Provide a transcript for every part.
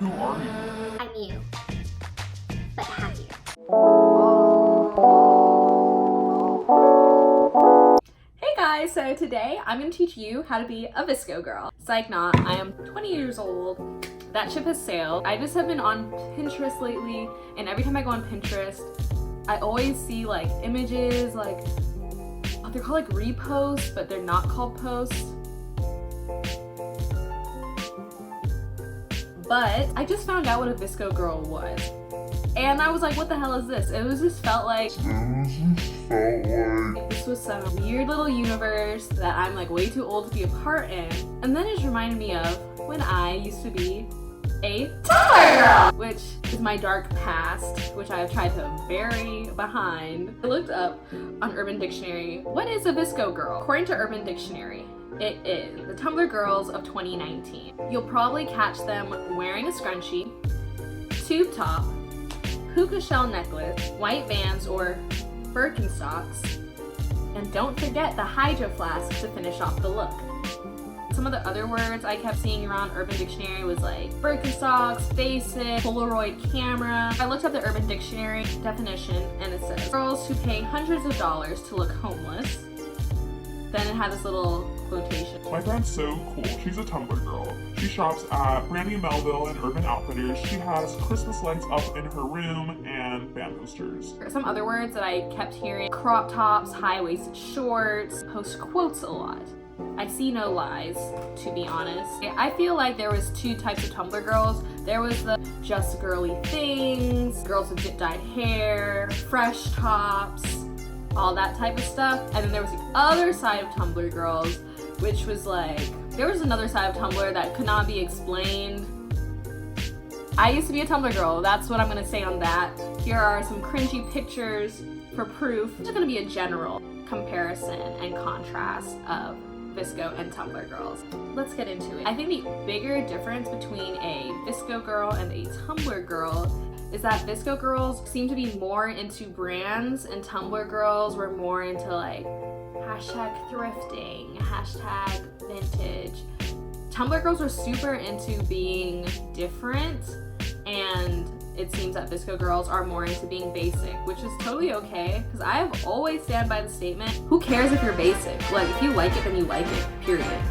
Who are you? I'm you, but happier. Hey guys, so today I'm going to teach you how to be a VSCO girl. Psych not, I am 20 years old. That ship has sailed. I just have been on Pinterest lately, and every time I go on Pinterest, I always see like images, like, they're called like reposts, but they're not called posts. But I just found out what a VSCO girl was. And I was like, what the hell is this? It was just felt like this was some weird little universe that I'm like way too old to be a part in. And then it just reminded me of when I used to be a TUMBLR girl, which is my dark past, which I have tried to bury behind. I looked up on Urban Dictionary, what is a VSCO girl? According to Urban Dictionary, it is the TUMBLR girls of 2019. You'll probably catch them wearing a scrunchie, tube top, puka shell necklace, white Vans or Birkenstocks, and don't forget the hydro flask to finish off the look. Some of the other words I kept seeing around Urban Dictionary was like Birkenstocks, basic, Polaroid camera. I looked up the Urban Dictionary definition and it says girls who pay hundreds of dollars to look homeless. Then it had this little quotation. My friend's so cool. She's a TUMBLR girl. She shops at Brandy Melville and Urban Outfitters. She has Christmas lights up in her room and band posters. Some other words that I kept hearing: crop tops, high-waisted shorts, post quotes a lot. I see no lies, to be honest. I feel like there was two types of TUMBLR girls. There was the just girly things, girls with dip-dyed hair, fresh tops, all that type of stuff. And then there was the other side of TUMBLR girls, which was like, there was another side of TUMBLR that could not be explained. I used to be a TUMBLR girl, that's what I'm gonna say on that. Here are some cringy pictures for proof. It's gonna be a general comparison and contrast of VSCO and TUMBLR girls. Let's get into it. I think the bigger difference between a VSCO girl and a TUMBLR girl is that VSCO girls seem to be more into brands and TUMBLR girls were more into like hashtag thrifting, hashtag vintage. TUMBLR girls were super into being different, and it seems that VSCO girls are more into being basic, which is totally okay, because I have always stand by the statement, who cares if you're basic? Like, if you like it, then you like it, period.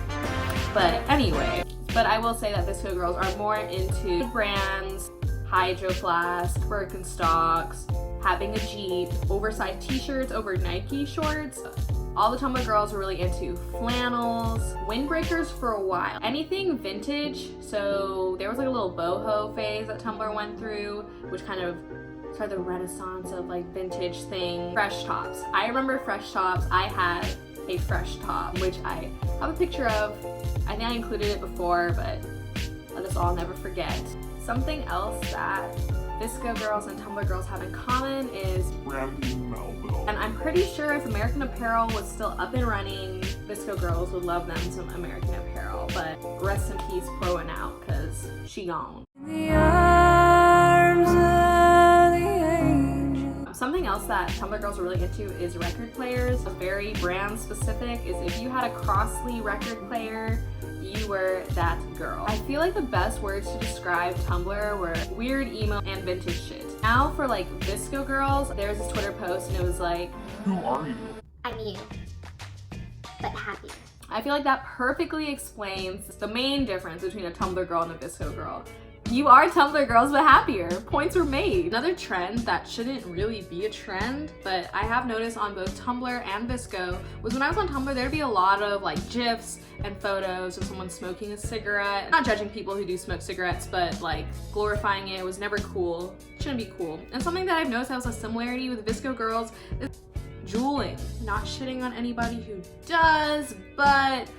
But anyway, I will say that VSCO girls are more into brands, hydro flask, Birkenstocks, having a Jeep, oversized t-shirts over Nike shorts. All the TUMBLR girls were really into flannels, windbreakers for a while. Anything vintage, so there was like a little boho phase that TUMBLR went through, which kind of started the renaissance of like vintage thing. Fresh tops. I remember fresh tops. I had a fresh top, which I have a picture of. I think I included it before, but this I'll never forget. Something else that VSCO girls and TUMBLR girls have in common is Brandy Melville. And I'm pretty sure if American Apparel was still up and running, VSCO girls would love them some American Apparel. But rest in peace, pouring out, because she gone. Something else that TUMBLR girls are really into is record players. Very brand specific is if you had a Crossley record player, you were that girl. I feel like the best words to describe TUMBLR were weird, emo, and vintage shit. Now for like VSCO girls, there's this Twitter post and it was like, Who are you? I'm you, but happier. I feel like that perfectly explains the main difference between a TUMBLR girl and a VSCO girl. You are TUMBLR girls, but happier. Points were made. Another trend that shouldn't really be a trend, but I have noticed on both TUMBLR and VSCO, was when I was on TUMBLR, there'd be a lot of like GIFs and photos of someone smoking a cigarette. Not judging people who do smoke cigarettes, but like glorifying it was never cool. Shouldn't be cool. And something that I've noticed that was a similarity with VSCO girls is juuling. Not shitting on anybody who does, but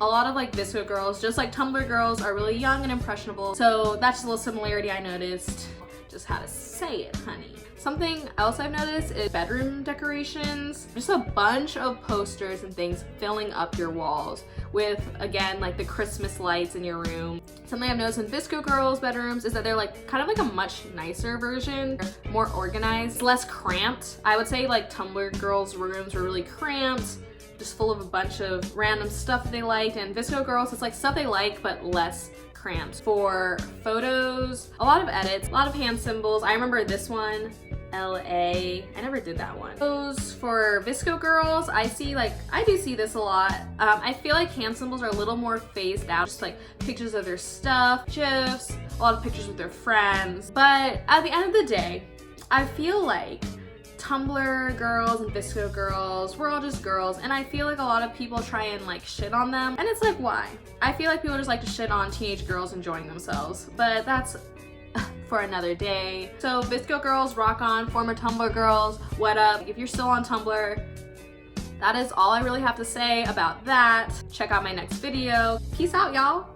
a lot of like VSCO girls, just like TUMBLR girls, are really young and impressionable. So that's just a little similarity I noticed. Just how to say it, honey. Something else I've noticed is bedroom decorations. Just a bunch of posters and things filling up your walls with, again, like the Christmas lights in your room. Something I've noticed in VSCO girls' bedrooms is that they're like kind of like a much nicer version, more organized, less cramped. I would say like TUMBLR girls' rooms were really cramped, just full of a bunch of random stuff they liked, and VSCO girls, it's like stuff they like but less cramped. For photos A lot of edits, a lot of hand symbols. I remember this one, LA. I never did that one. Those for VSCO girls, I do see this a lot. I feel like hand symbols are a little more phased out, just like pictures of their stuff, gifs, a lot of pictures with their friends. But at the end of the day, I feel like Tumblr girls and VSCO girls, we're all just girls, and I feel like a lot of people try and like shit on them, and it's like, why? I feel like people just like to shit on teenage girls enjoying themselves, but that's for another day. So VSCO girls, rock on. Former Tumblr girls, what up? If you're still on Tumblr, that is all I really have to say about that. Check out my next video. Peace out, y'all.